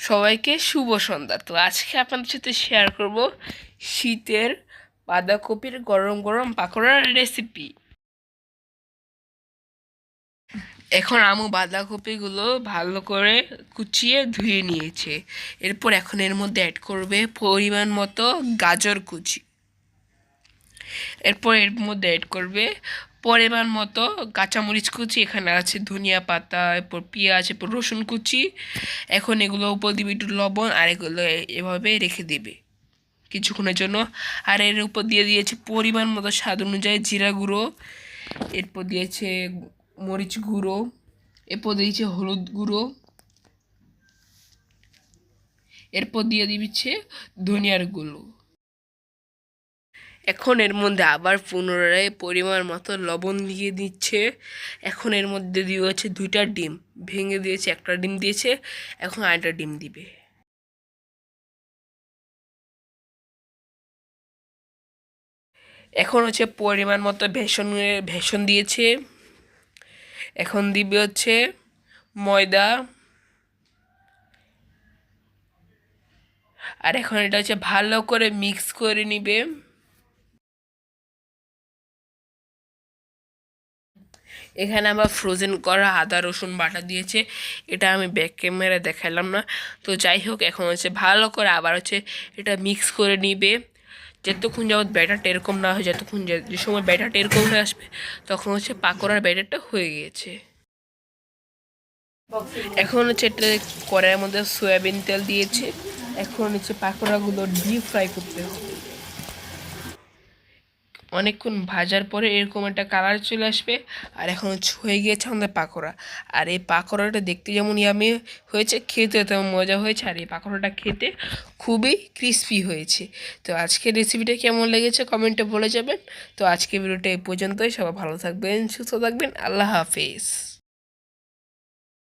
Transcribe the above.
সবাইকে শুভ সন্ধ্যা। তো আজকে আপনাদের সাথে শেয়ার করব শীতের বাঁধাকপির গরম গরম পাকোড়ার রেসিপি। এখন আমু বাঁধাকপিগুলো ভালো করে কুচিয়ে ধুয়ে নিয়েছে। এরপর এখন এর মধ্যে অ্যাড করবে পরিমাণ মতো গাজর কুচি। এরপর এর মধ্যে অ্যাড করবে পরিমাণ মতো কাঁচামরিচ কুচি, এখানে আছে ধনিয়া পাতা, এরপর পেঁয়াজ, এরপর রসুন কুচি। এখন এগুলো উপর দিবে একটু লবণ, আর এগুলো এভাবে রেখে দিবে কিছুক্ষণের জন্য। আর এর উপর দিয়ে দিয়েছে পরিমাণ মতো স্বাদ অনুযায়ী জিরা গুঁড়ো, এরপর দিয়েছে মরিচ গুঁড়ো, এরপর দিয়েছে হলুদ গুঁড়ো, এরপর দিয়ে দিচ্ছে ধনিয়ার গুঁড়ো। এখন এর মধ্যে আবার পুনরায় পরিমাণ মতো লবণ দিয়ে দিচ্ছে। এখন এর মধ্যে দিয়েছে 2টা ডিম ভেঙে দিয়েছে, একটা ডিম দিয়েছে, এখন আরেকটা ডিম দিবে। এখন হচ্ছে পরিমাণ মতো ভেষণ দিয়েছে। এখন দিবে হচ্ছে ময়দা, আর এখন এটা হচ্ছে ভালো করে মিক্স করে নিবে। এখানে আবার ফ্রোজেন করা আদা রসুন বাটা দিয়েছে, এটা আমি ব্যাক ক্যামেরা দেখালাম না। তো যাই হোক, এখন হচ্ছে ভালো করে আবার হচ্ছে এটা মিক্স করে নিবে যতক্ষণ যাবত ব্যাটারটা এরকম না হয়। যতক্ষণ যে সময় ব্যাটারটা এরকম হয়ে আসবে তখন হচ্ছে পাকোড়ার ব্যাটারটা হয়ে গিয়েছে। এখন হচ্ছে এটা কড়াইয়ের মধ্যে সয়াবিন তেল দিয়েছে। এখন হচ্ছে পাকোড়াগুলো ডিপ ফ্রাই করতে হবে। অনেকক্ষণ ভাজার পরে এরকম একটা কালার চলে আসবে। আর এখন হয়ে গিয়েছে আমাদের পাকোড়া। আর এই পাকোড়াটা দেখতে যেমন ইয়ামি হয়েছে, খেতে তেমন মজা হয়েছে। আর এই পাকোড়াটা খেতে খুবই ক্রিস্পি হয়েছে। তো আজকের রেসিপিটা কেমন লেগেছে কমেন্টে বলে যাবেন। তো আজকের ভিডিওটা এই পর্যন্তই। সবাই ভালো থাকবেন, সুস্থ থাকবেন। আল্লাহ হাফেজ।